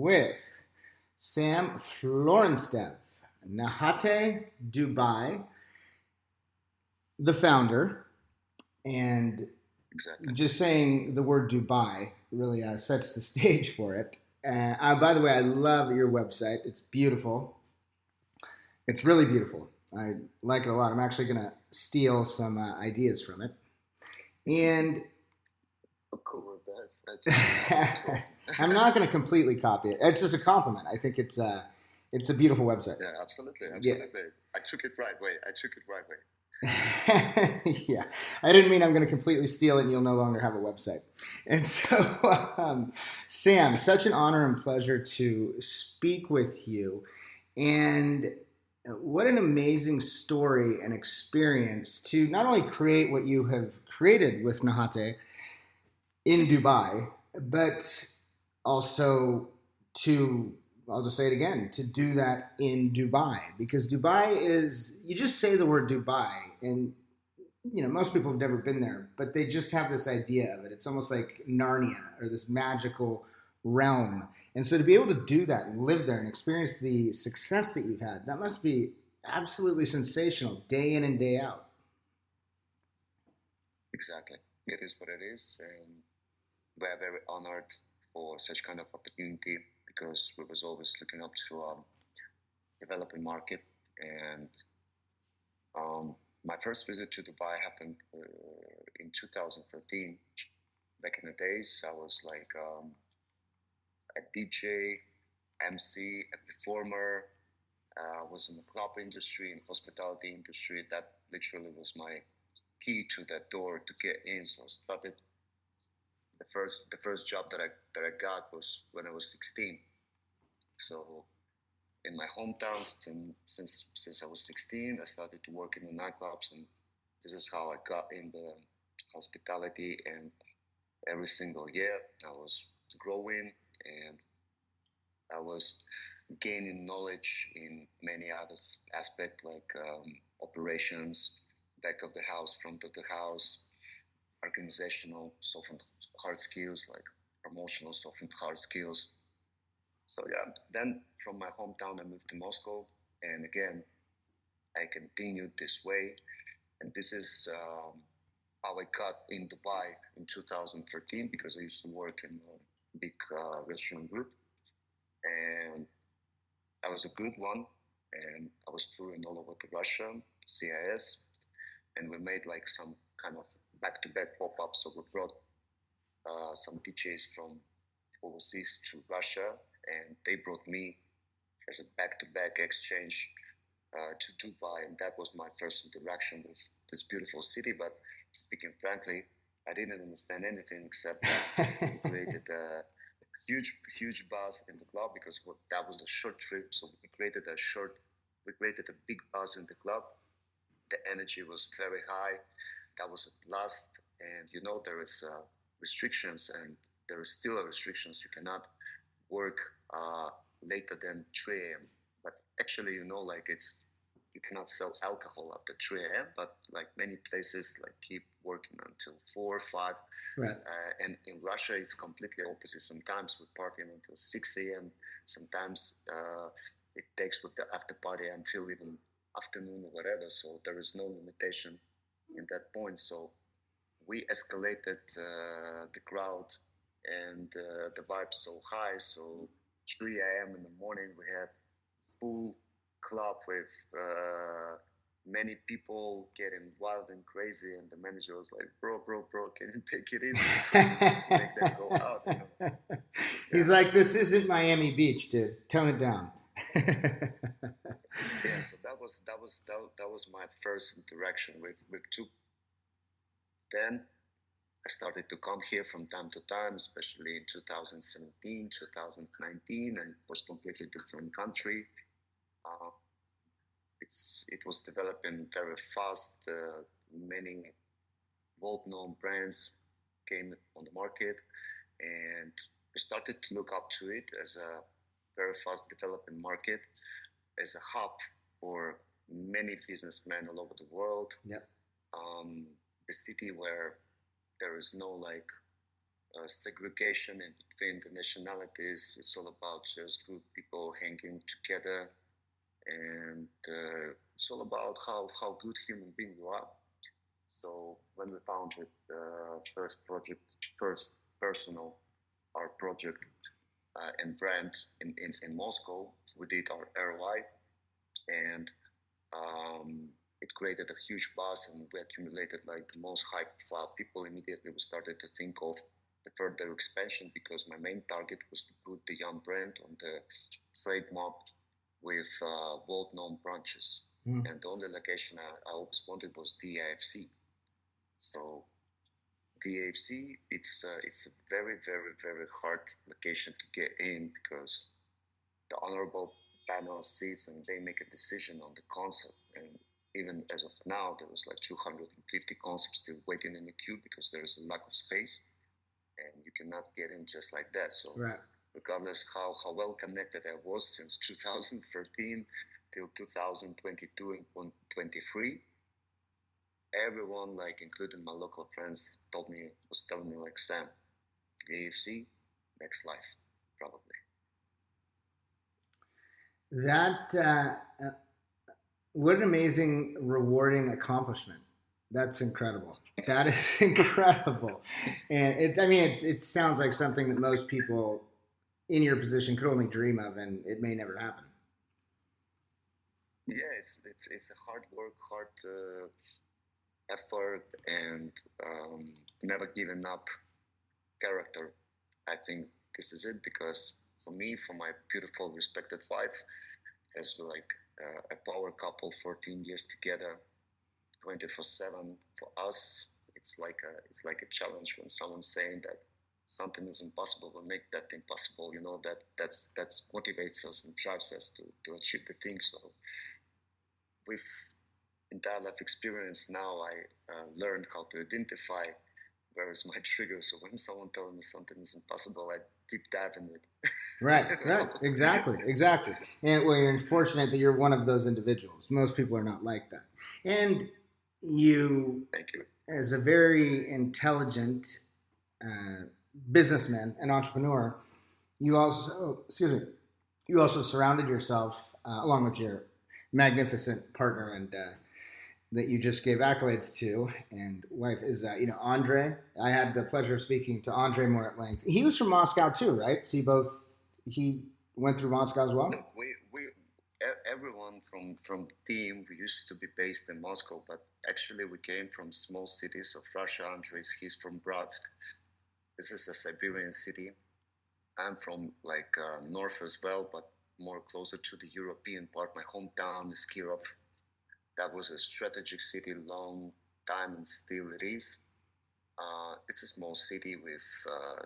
with Sam Florenstev, NAHATÉ Dubai, the founder, and Exactly. just saying the word Dubai really sets the stage for it. By the way, I love your website. It's beautiful. It's really beautiful. I like it a lot. I'm actually going to steal some ideas from it. And I'm cool with that. I'm not going to completely copy it. It's just a compliment. I think it's a beautiful website. Yeah, absolutely. Yeah. I took it right way. Yeah, I didn't mean I'm going to completely steal it and you'll no longer have a website. And so, Sam, such an honor and pleasure to speak with you. And what an amazing story and experience to not only create what you have created with NAHATÉ in Dubai, but also to, I'll just say it again, to do that in Dubai. Because Dubai is, you just say the word Dubai and most people have never been there, but they just have this idea of it. It's almost like Narnia or this magical realm. And so to be able to do that and live there and experience the success that you've had, that must be absolutely sensational, day in and day out. Exactly. It is what it is. And we are very honored for such kind of opportunity because we was always looking up to developing market. And my first visit to Dubai happened in 2013. Back in the days, I was like a DJ, MC, a performer. I was in the club industry, in hospitality industry. That literally was my key to that door to get in. So I started. The first job that I got was when I was 16. So in my hometown, since I was 16, I started to work in the nightclubs, and this is how I got in the hospitality. And every single year, I was growing, and I was gaining knowledge in many other aspects like operations, back of the house, front of the house, organizational, soft and hard skills like promotional, soft and hard skills. So yeah, then from my hometown, I moved to Moscow, and again, I continued this way, and this is how I got in Dubai in 2013 because I used to work in a big restaurant group, and I was a good one, and I was touring all over the Russia, CIS, and we made like some kind of back-to-back pop-ups. So we brought some DJs from overseas to Russia, and they brought me as a back-to-back exchange to Dubai, and that was my first interaction with this beautiful city. But speaking frankly, I didn't understand anything except that we created a huge buzz in the club because that was a short trip. So we created a big buzz in the club. The energy was very high. That was at last, and there is restrictions, and there is still restrictions. You cannot work later than 3 a.m. But actually, like you cannot sell alcohol after 3 a.m. But like many places, like keep working until 4 or 5. Right. And in Russia, it's completely opposite. Sometimes we party until 6 a.m. Sometimes it takes with the after party until even afternoon or whatever. So there is no limitation in that point. So we escalated the crowd and the vibe so high. So 3 a.m. in the morning, we had full club with many people getting wild and crazy, and the manager was like, bro, can you take it easy? Make them go out. He's like, this isn't Miami Beach, dude. Tone it down. Yeah, so that was my first interaction with two. Then I started to come here from time to time, especially in 2017, 2019, and it was completely different country. Uh, it was developing very fast. Many well-known brands came on the market, and we started to look up to it as a very fast developing market, as a hub for many businessmen all over the world. Yep. The city where there is no like segregation in between the nationalities. It's all about just good people hanging together, and it's all about how good human being you are. So when we founded the first personal, our project and brand in Moscow, we did our ROI, and it created a huge buzz, and we accumulated like the most high profile people. Immediately we started to think of the further expansion, because my main target was to put the young brand on the trade map with world-known branches. And the only location I always wanted was DAFC. So DAFC, it's a very, very, very hard location to get in, because the honorable panel sits and they make a decision on the concept. And even as of now, there was like 250 concepts still waiting in the queue, because there is a lack of space, and you cannot get in just like that. So regardless how well connected I was since 2013 till 2022 and 23, everyone, like including my local friends, was telling me like, Sam, AFC, next life, probably. That what an amazing, rewarding accomplishment. That's incredible. That is incredible. And it sounds like something that most people in your position could only dream of, and it may never happen. Yeah, it's a hard work, hard effort, and never giving up character. I think this is it, because for me, for my beautiful, respected wife, as we're like a power couple, 14 years together, 24/7. For us, it's like a challenge when someone's saying that something is impossible. We make that impossible. You know, that's motivates us and drives us to achieve the thing. So with entire life experience now, I learned how to identify where is my trigger. So when someone tells me something is impossible, I deep dive in it. Right. Exactly. And well, you're fortunate that you're one of those individuals. Most people are not like that. And you, Thank you. As a very intelligent businessman and entrepreneur, you also surrounded yourself, along with your magnificent partner and that you just gave accolades to, and wife is Andre. I had the pleasure of speaking to Andre more at length. He was from Moscow too, right? So he went through Moscow as well. Look, everyone from the team, we used to be based in Moscow, but actually we came from small cities of Russia. Andres, he's from Bratsk. This is a Siberian city. I'm from north as well, but more closer to the European part. My hometown is Kirov. That was a strategic city, long time, and still it is. It's a small city with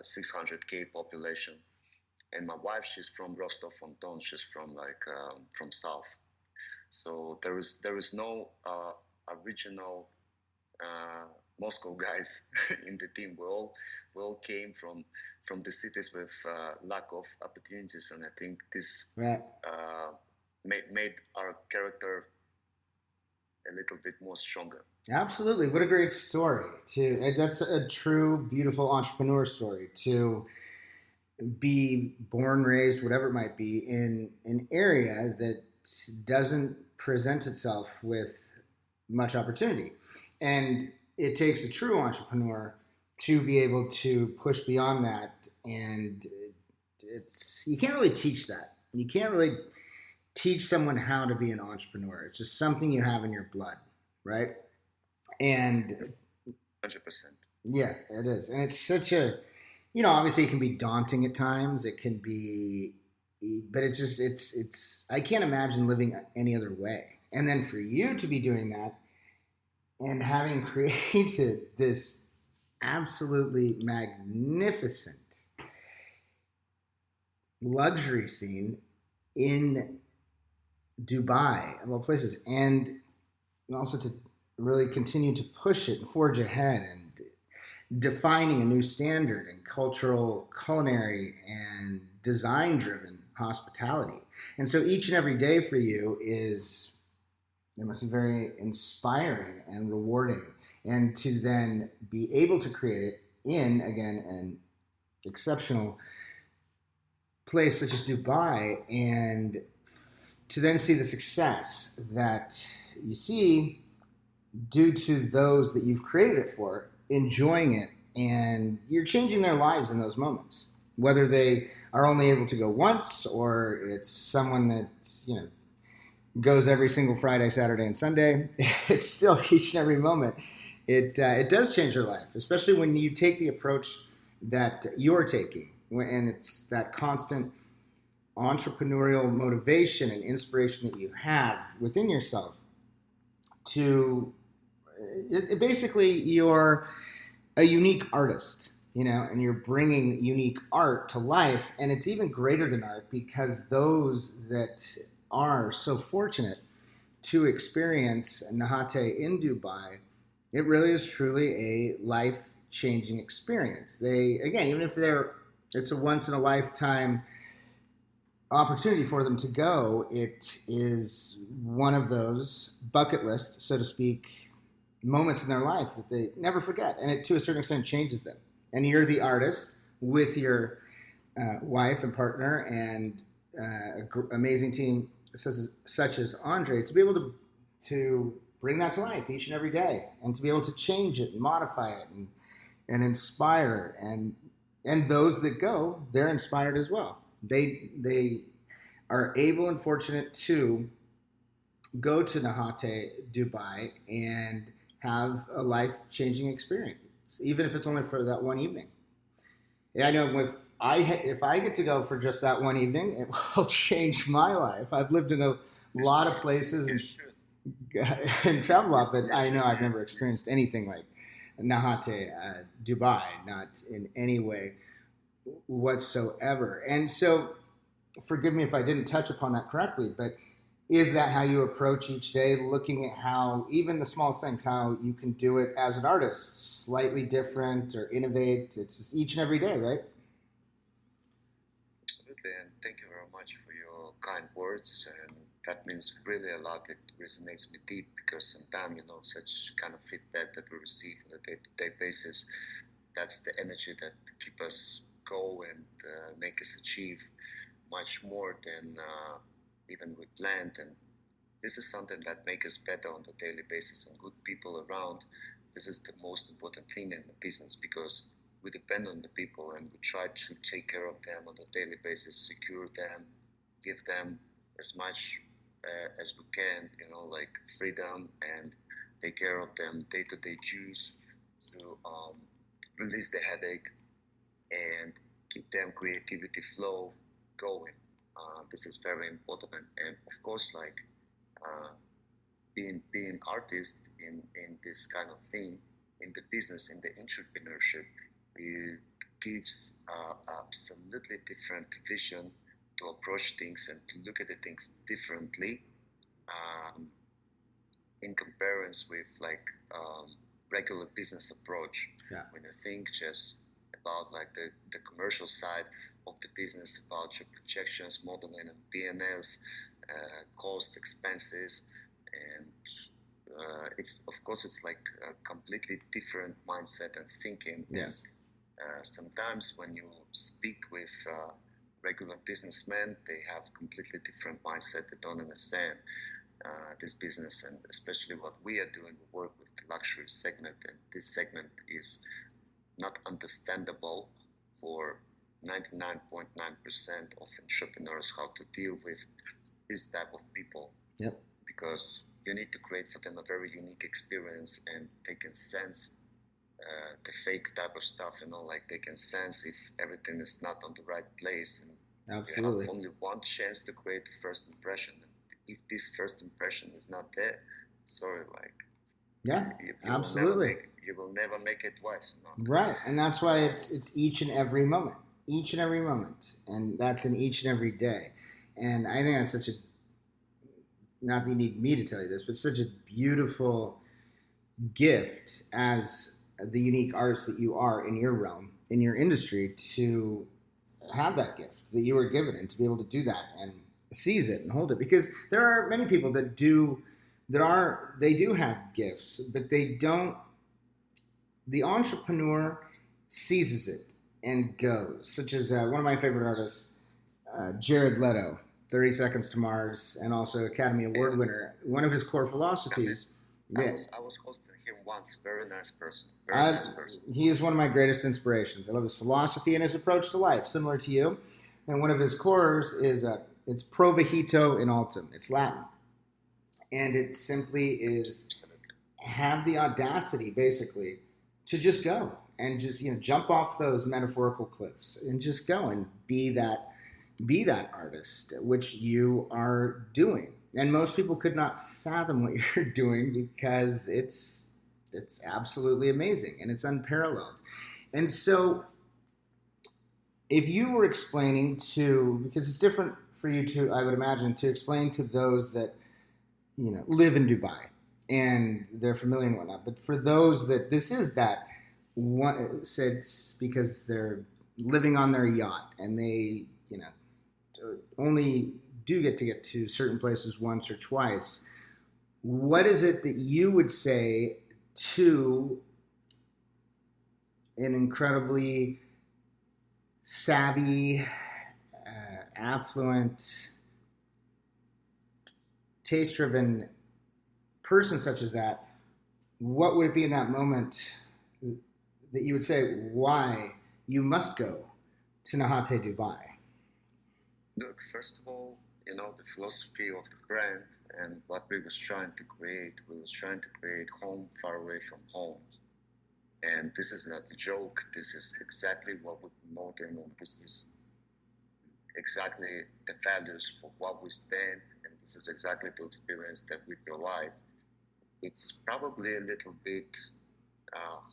600K population. And my wife, she's from Rostov-on-Don. She's from from south. So there is no original Moscow guys in the team. We all came from the cities with lack of opportunities, and I think this made our character a little bit more stronger. Absolutely. What a great story. That's a true, beautiful entrepreneur story, to be born, raised, whatever it might be, in an area that doesn't present itself with much opportunity. And it takes a true entrepreneur to be able to push beyond that. And you can't really teach that. You can't really teach someone how to be an entrepreneur. It's just something you have in your blood, right? And 100%. Yeah, it is. And it's such a, obviously it can be daunting at times. It can be, but it's just, I can't imagine living any other way. And then for you to be doing that and having created this absolutely magnificent luxury scene in Dubai, of all places, and also to really continue to push it and forge ahead and defining a new standard in cultural, culinary, and design-driven hospitality. And so each and every day for you it must be very inspiring and rewarding. And to then be able to create it in, again, an exceptional place such as Dubai, and to then see the success that you see due to those that you've created it for enjoying it, and you're changing their lives in those moments, whether they are only able to go once or it's someone that goes every single Friday, Saturday, and Sunday. It's still each and every moment. It does change your life, especially when you take the approach that you're taking, and it's that constant entrepreneurial motivation and inspiration that you have within yourself. To basically, you're a unique artist, and you're bringing unique art to life, and it's even greater than art because those that are so fortunate to experience NAHATÉ in Dubai, it really is truly a life-changing experience. They, again, even if it's a once-in-a-lifetime opportunity for them to go, it is one of those bucket list, so to speak, moments in their life that they never forget, and it to a certain extent changes them. And you're the artist with your wife and partner and amazing team such as Andre, to be able to bring that to life each and every day, and to be able to change it and modify it and inspire it. And those that go, they're inspired as well. They are able and fortunate to go to NAHATÉ Dubai and have a life-changing experience, even if it's only for that one evening. Yeah, I know if I get to go for just that one evening, it will change my life. I've lived in a lot of places and traveled a lot, but I know I've never experienced anything like NAHATÉ Dubai, not in any way whatsoever. And so, forgive me if I didn't touch upon that correctly, but is that how you approach each day, looking at how even the smallest things, how you can do it as an artist, slightly different or innovate? It's just each and every day, right? Absolutely, and thank you very much for your kind words. And that means really a lot. It resonates me deep because sometimes, such kind of feedback that we receive on a day-to-day basis, that's the energy that keep us go and make us achieve much more than even we planned. And this is something that makes us better on the daily basis, and good people around. This is the most important thing in the business, because we depend on the people and we try to take care of them on a daily basis, secure them, give them as much as we can, like freedom, and take care of them day-to-day dues to release the headache and keep them creativity flow going. This is very important, and of course, like being artist in this kind of thing, in the business, in the entrepreneurship, it gives absolutely different vision to approach things and to look at the things differently, in comparison with like regular business approach. Yeah. When you think just about like the commercial side of the business, about your projections, modeling, and P&Ls, cost, expenses, and it's of course it's like a completely different mindset and thinking. Yes. Sometimes when you speak with regular businessmen, they have completely different mindset. They don't understand this business, and especially what we are doing. We work with the luxury segment, and this segment is not understandable for 99.9% of entrepreneurs how to deal with this type of people. Yep. Because you need to create for them a very unique experience, and they can sense the fake type of stuff, like they can sense if everything is not on the right place. And Absolutely. you have only one chance to create the first impression. If this first impression is not there, sorry, like yeah, you absolutely. You will never make it twice. Right, and that's why it's each and every moment, and that's in each and every day. And I think that's such a, not that you need me to tell you this, but such a beautiful gift as the unique artist that you are in your realm, in your industry, to have that gift that you were given, and to be able to do that and seize it and hold it. Because there are many people that do have gifts, but they don't. The entrepreneur seizes it and goes, such as one of my favorite artists, Jared Leto, 30 Seconds to Mars, and also Academy Award And winner. One of his core I mean, philosophies. Yeah, I was hosting him once. Very nice person. Very I, nice person. he is one of my greatest inspirations. I love his philosophy and his approach to life, similar to you. And one of his cores is it's provehito in altum. It's Latin, and it simply is Absolutely. have the audacity, basically, to just go and just jump off those metaphorical cliffs and just go and be that artist, which you are doing. And most people could not fathom what you're doing because it's absolutely amazing and it's unparalleled. And so, if you were explaining to, because it's different for you to, I would imagine, to explain to those that live in Dubai and they're familiar and whatnot, but for those that this is that one said because they're living on their yacht and they only do get to certain places once or twice. What is it that you would say to an incredibly savvy, affluent, taste-driven person such as that? What would it be in that moment that you would say why you must go to NAHATÉ Dubai? Look, first of all, the philosophy of the brand and what we was trying to create. We was trying to create home far away from home. And this is not a joke. This is exactly what we're promoting, and this is exactly the values for what we stand, and this is exactly the experience that we provide. It's probably a little bit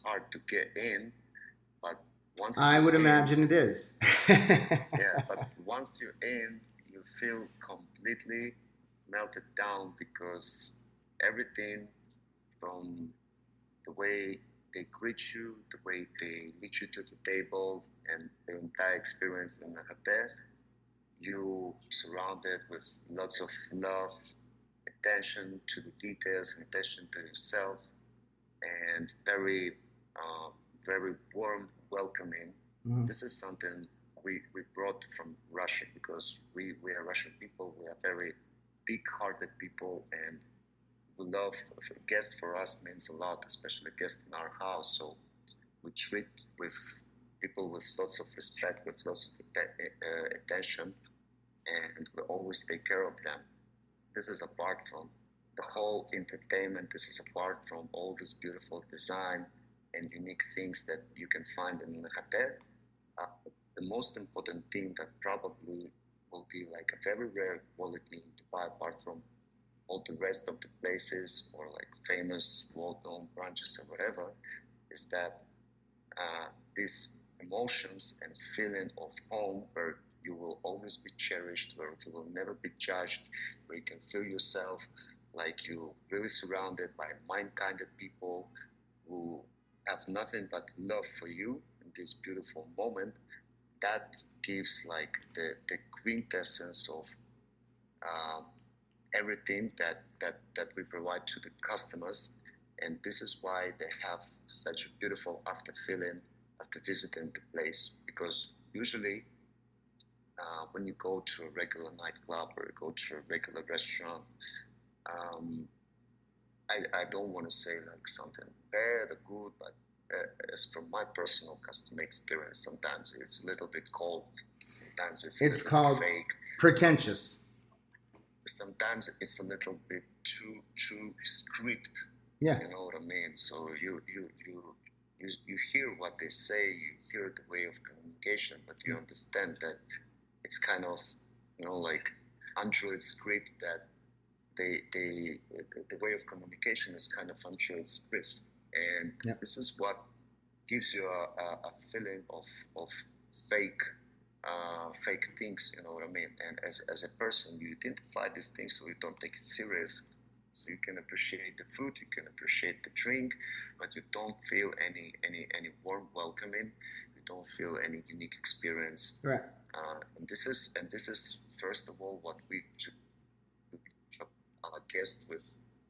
hard to get in, but once I you're would in, imagine it is. yeah, but once you're in, you feel completely melted down because everything from the way they greet you, the way they lead you to the table, and the entire experience in NAHATÉ, you surrounded with lots of love, attention to the details, and attention to yourself, and uh, very warm, welcoming. Mhm. This is something we brought from Russia because we are Russian people. We are very big-hearted people, and we love a guest for us means a lot, especially a guest in our house. So we treat with people with lots of respect, with lots of attention, and we always take care of them. This is apart from the whole entertainment. This is apart from all this beautiful design and unique things that you can find in NAHATÉ. Uh, the most important thing that probably will be like a very rare quality in Dubai, apart from all the rest of the places or like famous, well-known branches or whatever, is that these emotions and feeling of home where you will always be cherished, where you will never be judged, where you can feel yourself like you're really surrounded by mind-kinded people who have nothing but love for you in this beautiful moment. That gives like the quintessence of um, everything that we provide to the customers, and this is why they have such a beautiful after feeling after visiting the place. Because usually, when you go to a regular nightclub or you go to a regular restaurant, um, I don't want to say like something bad or good, but as from my personal customer experience, sometimes it's a little bit cold, sometimes it's a It's little bit called fake, pretentious. sometimes it's a little bit too script. Yeah. You know what I mean? So you hear what they say, you hear the way of communication, but you understand that it's kind of like Android script that they the way of communication is kind of Android script, and Yep. this is what gives you a feeling of fake fake things, you know what I mean? And as a person, you identify these things so you don't take it serious. So you can appreciate the food, you can appreciate the drink, but you don't feel any warm welcoming. You don't feel any unique experience. Right. And this is first of all what we should our guests with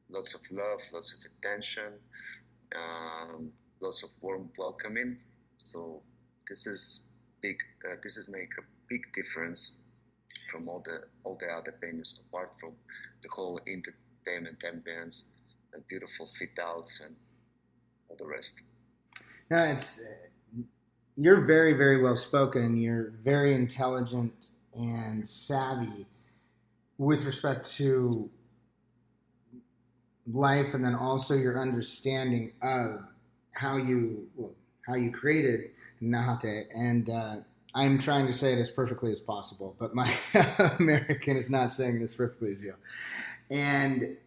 lots of love, lots of attention, um, lots of warm welcoming. So this is make a big difference from all the other venues, apart from the whole entertainment ambience and beautiful fit outs and all the rest. No, you're very, very well spoken. You're very intelligent and savvy with respect to life, and then also your understanding of how you created NAHATÉ. And I'm trying to say it as perfectly as possible, but my American is not saying it as perfectly as you. And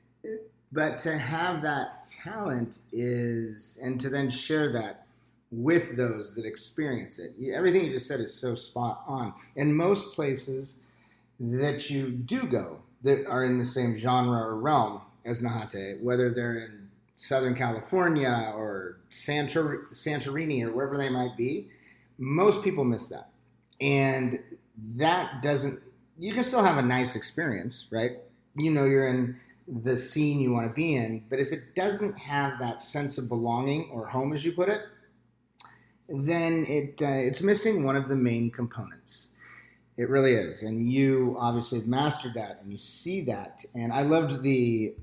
but to have that talent and to then share that with those that experience it. Everything you just said is so spot on. In most places that you do go that are in the same genre or realm as NAHATÉ, whether they're in Southern California or Santorini or wherever they might be, most people miss that. And that doesn't, you can still have a nice experience, right? You're in the scene you want to be in, but if it doesn't have that sense of belonging or home, as you put it, then it's missing one of the main components. It really is. And you obviously have mastered that and you see that. And I loved the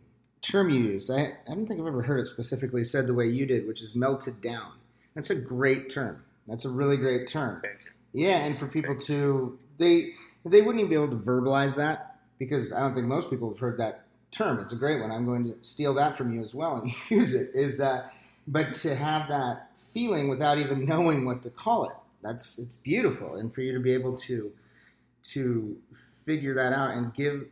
term you used. I don't think I've ever heard it specifically said the way you did, which is melted down. That's a great term. That's a really great term. Yeah, and for people to, they wouldn't even be able to verbalize that, because I don't think most people have heard that term. It's a great one. I'm going to steal that from you as well and use it. But to have that feeling without even knowing what to call it, it's beautiful. And for you to be able to figure that out and give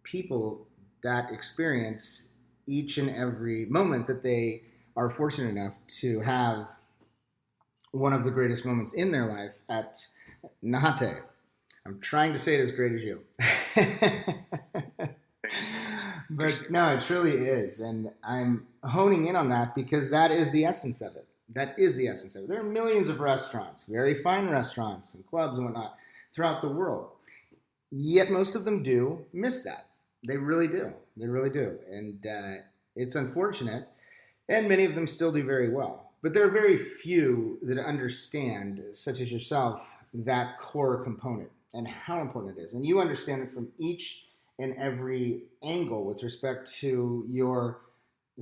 people that experience each and every moment that they are fortunate enough to have one of the greatest moments in their life at NAHATÉ. I'm trying to say it as great as you. But no, it truly is. And I'm honing in on that because that is the essence of it. That is the essence of it. There are millions of restaurants, very fine restaurants and clubs and whatnot throughout the world. Yet most of them do miss that. They really do. They really do. And it's unfortunate. And many of them still do very well. But there are very few that understand, such as yourself, that core component and how important it is. And you understand it from each and every angle with respect to your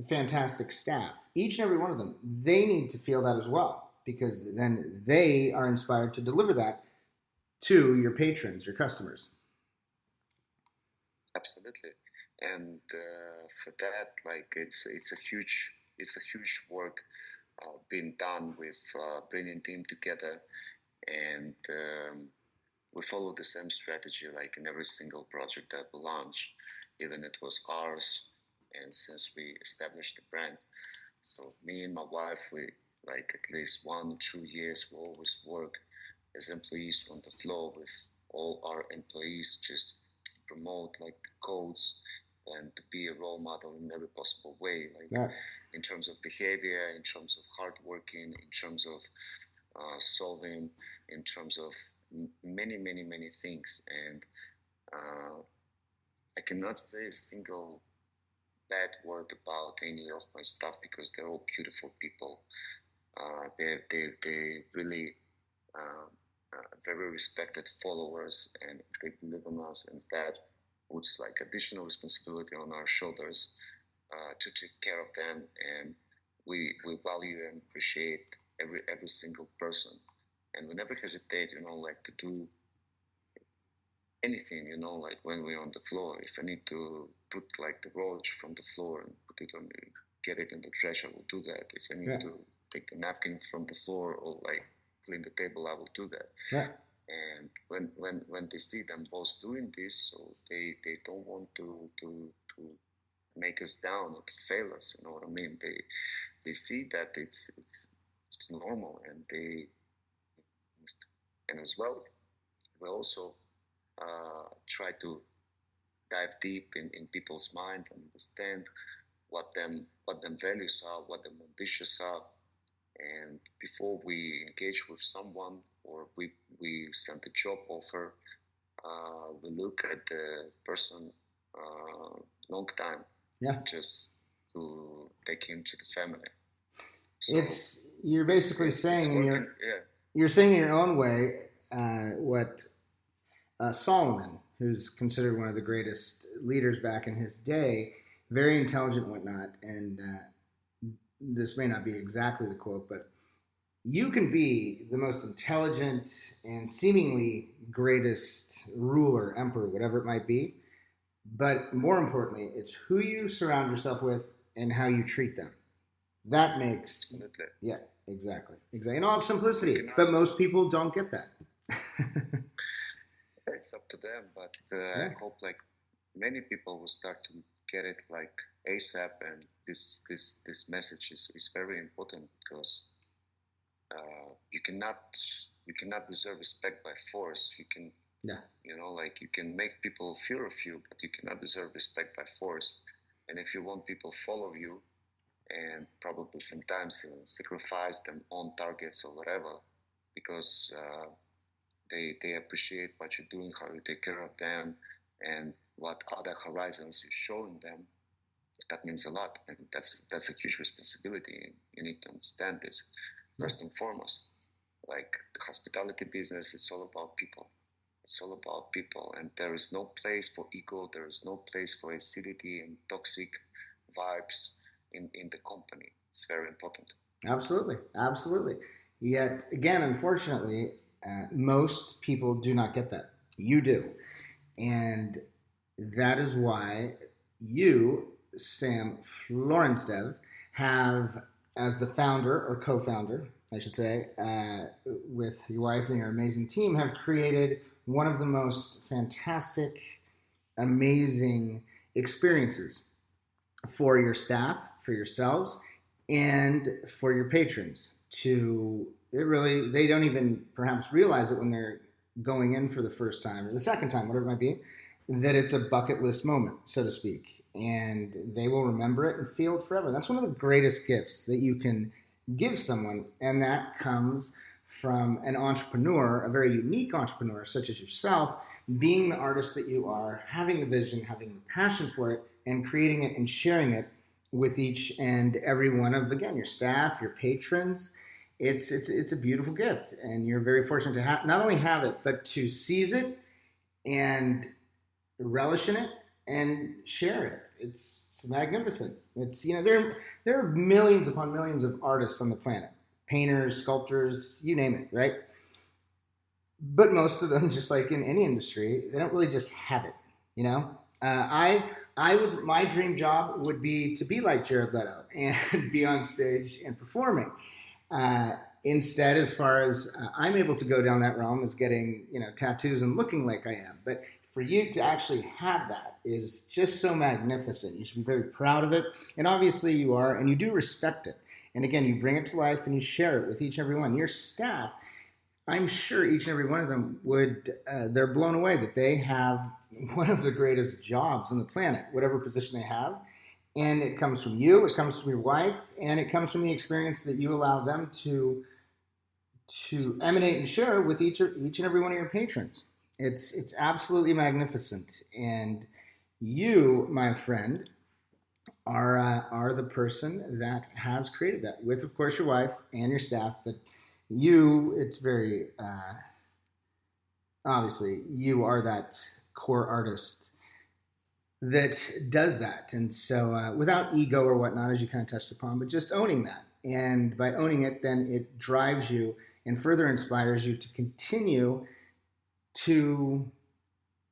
fantastic staff. Each and every one of them, they need to feel that as well, because then they are inspired to deliver that to your patrons, your customers. Absolutely. And for that, like it's a huge work being done with bringing team together, and we follow the same strategy like in every single project that we launch, even it was ours, and since we established the brand. So me and my wife, we like at least 1 2 years we always work as employees on the floor with all our employees, just to promote like the codes and to be a role model in every possible way, like Yeah. in terms of behavior, in terms of hard working, in terms of solving, in terms of many things. And I cannot say a single bad word about any of my staff because they're all beautiful people. They really very respected followers, and they believe in us, and that puts like additional responsibility on our shoulders to take care of them. And we value and appreciate every single person, and we never hesitate, like to do anything, like when we're on the floor. If I need to put like the roach from the floor and get it in the trash, I will do that. If I need to take the napkin from the floor or like clean the table, I will do that. Yeah. And when they see them both doing this, so they don't want to make us down or to fail us. You know what I mean? They see that it's normal, and as well, we also try to dive deep in people's mind and understand what them values are, what them ambitions are. And before we engage with someone or we send a job offer, we look at the person long time, just to take him to the family. So you're basically saying you're saying in your own way, what Solomon, who's considered one of the greatest leaders back in his day, very intelligent and whatnot, and this may not be exactly the quote, but you can be the most intelligent and seemingly greatest ruler, emperor, whatever it might be, but more importantly, it's who you surround yourself with and how you treat them. That makes, Absolutely. yeah, exactly. In all its simplicity, cannot- but most people don't get that. It's up to them, but Yeah. I hope like many people will start to get it like ASAP, and this message is very important because you cannot deserve respect by force. You can, Yeah. like you can make people fear of you, but you cannot deserve respect by force. And if you want people follow you, and probably sometimes sacrifice them on targets or whatever, because they appreciate what you're doing, how you take care of them, and what other horizons you're showing them. That means a lot, and that's a huge responsibility. You need to understand this first and foremost. Like the hospitality business, it's all about people. It's all about people, and there is no place for ego. There is no place for acidity and toxic vibes in the company. It's very important. Absolutely. Yet again, unfortunately, most people do not get that. You do. And that is why you, Sam Florenstev, have, as the founder or co-founder, I should say, with your wife and your amazing team, have created one of the most fantastic, amazing experiences for your staff, for yourselves, and for your patrons. They don't even perhaps realize it when they're going in for the first time or the second time, whatever it might be, that it's a bucket list moment, so to speak, and they will remember it and feel it forever. That's one of the greatest gifts that you can give someone, and that comes from an entrepreneur, a very unique entrepreneur such as yourself, being the artist that you are, having the vision, having the passion for it, and creating it and sharing it with each and every one of, again, your staff, your patrons. It's a beautiful gift, and you're very fortunate to not only have it, but to seize it and relish in it and share it. It's magnificent. It's there are millions upon millions of artists on the planet, painters, sculptors, you name it, right? But most of them, just like in any industry, they don't really just have it. My dream job would be to be like Jared Leto and be on stage and performing. Instead, as far as I'm able to go down that realm, is getting tattoos and looking like I am. But for you to actually have that is just so magnificent. You should be very proud of it, and obviously you are, and you do respect it. And again, you bring it to life and you share it with each and every one. Your staff, I'm sure each and every one of them they're blown away that they have one of the greatest jobs on the planet, whatever position they have. And it comes from you, it comes from your wife, and it comes from the experience that you allow them to emanate and share with each and every one of your patrons. It's absolutely magnificent. And you, my friend, are the person that has created that with, of course, your wife and your staff. But you, it's very obviously you are that core artist that does that. And so without ego or whatnot, as you kind of touched upon, but just owning that. And by owning it, then it drives you and further inspires you to continue to,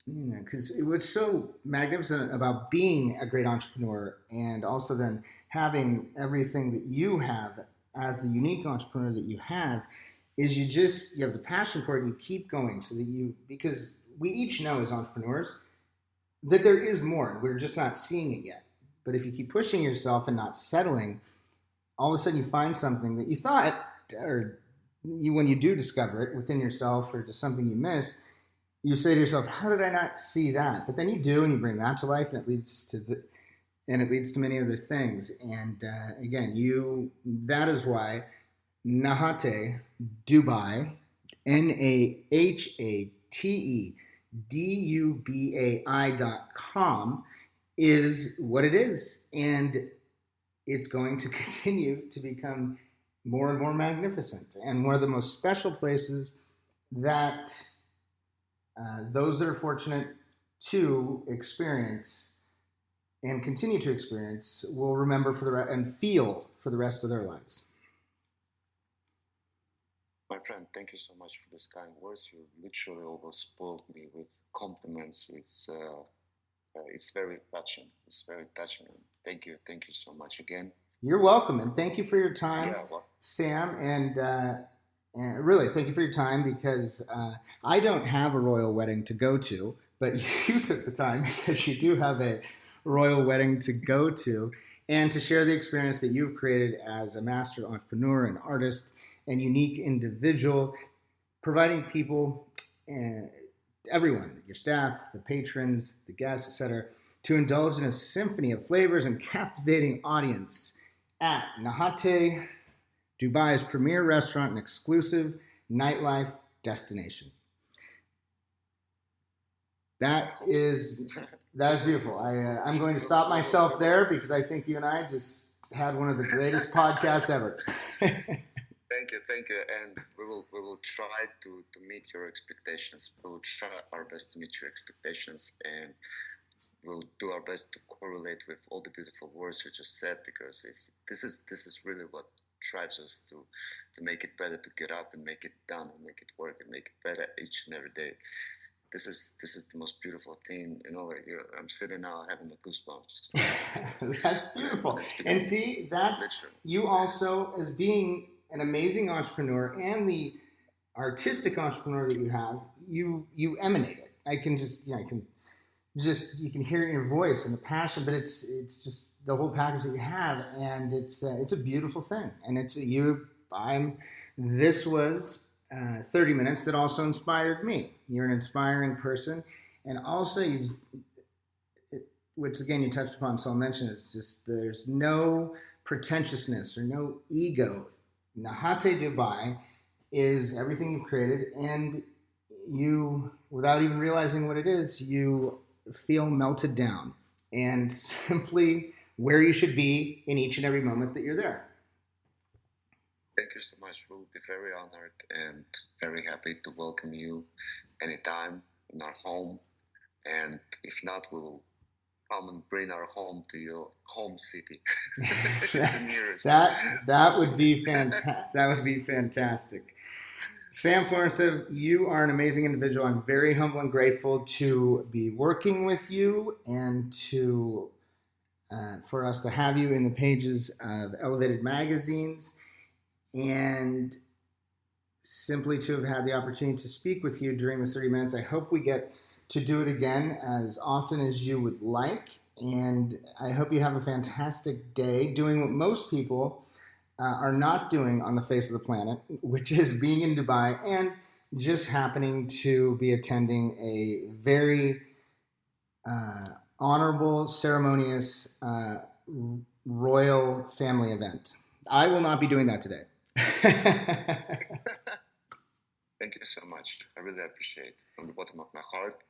because what's so magnificent about being a great entrepreneur and also then having everything that you have as the unique entrepreneur that you have is you have the passion for it and you keep going because we each know as entrepreneurs that there is more. We're just not seeing it yet. But if you keep pushing yourself and not settling, all of a sudden you find something that you thought, or when you do discover it within yourself or just something you missed, you say to yourself, how did I not see that? But then you do, and you bring that to life, and it leads to many other things. And again, that is why NAHATÉ Dubai, NAHATE.com is what it is, and it's going to continue to become more and more magnificent and one of the most special places that those that are fortunate to experience and continue to experience will remember and feel for the rest of their lives. My friend, thank you so much for this kind words. You literally almost spoiled me with compliments. It's very touching. It's very touching. Thank you so much again. You're welcome, and thank you for your time, Yeah, well, Sam. And really, thank you for your time, because I don't have a royal wedding to go to, but you took the time because you do have a royal wedding to go to, and to share the experience that you've created as a master entrepreneur and artist and unique individual, providing people, everyone, your staff, the patrons, the guests, etc., to indulge in a symphony of flavors and captivating audience at NAHATÉ, Dubai's premier restaurant and exclusive nightlife destination. That is beautiful. I'm going to stop myself there, because I think you and I just had one of the greatest podcasts ever. Thank you, and we will try to meet your expectations. We will try our best to meet your expectations, and we'll do our best to correlate with all the beautiful words you just said, because this is really what drives us to make it better, to get up and make it done and make it work and make it better each and every day. This is the most beautiful thing. I'm sitting now having the goosebumps. That's beautiful. And see, that's literally. You also, as being an amazing entrepreneur and the artistic entrepreneur that you have, you emanate it. I can just, you can hear it in your voice and the passion, but it's just the whole package that you have, and it's a beautiful thing. And this was 30 minutes that also inspired me. You're an inspiring person, and also which again you touched upon, so I'll mention, is just there's no pretentiousness or no ego. NAHATÉ Dubai is everything you've created, and you, without even realizing what it is, you feel melted down and simply where you should be in each and every moment that you're there. Thank you so much. We'll be very honored and very happy to welcome you anytime in our home. And if not, we'll come and bring our home to your home city. that would be fantastic. That would be fantastic. Sam Florenstev, you are an amazing individual. I'm very humble and grateful to be working with you, and for us to have you in the pages of elevated magazines, and simply to have had the opportunity to speak with you during this 30 minutes. I hope we get to do it again as often as you would like, and I hope you have a fantastic day doing what most people are not doing on the face of the planet, which is being in Dubai and just happening to be attending a very honorable, ceremonious, royal family event. I will not be doing that today. Thank you so much. I really appreciate it from the bottom of my heart.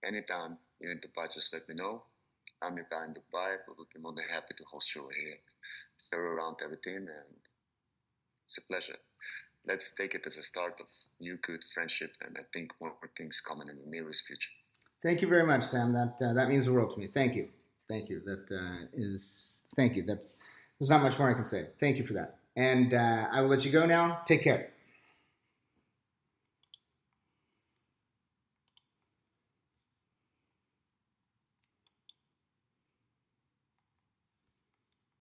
Anytime you're in Dubai, just let me know. I'm your guy in Dubai. We will be more than happy to host you here. Serve around everything, and it's a pleasure. Let's take it as a start of new good friendship, and I think more things coming in the nearest future. Thank you very much, Sam. That means the world to me. Thank you. Thank you. Thank you. There's not much more I can say. Thank you for that. And I will let you go now. Take care.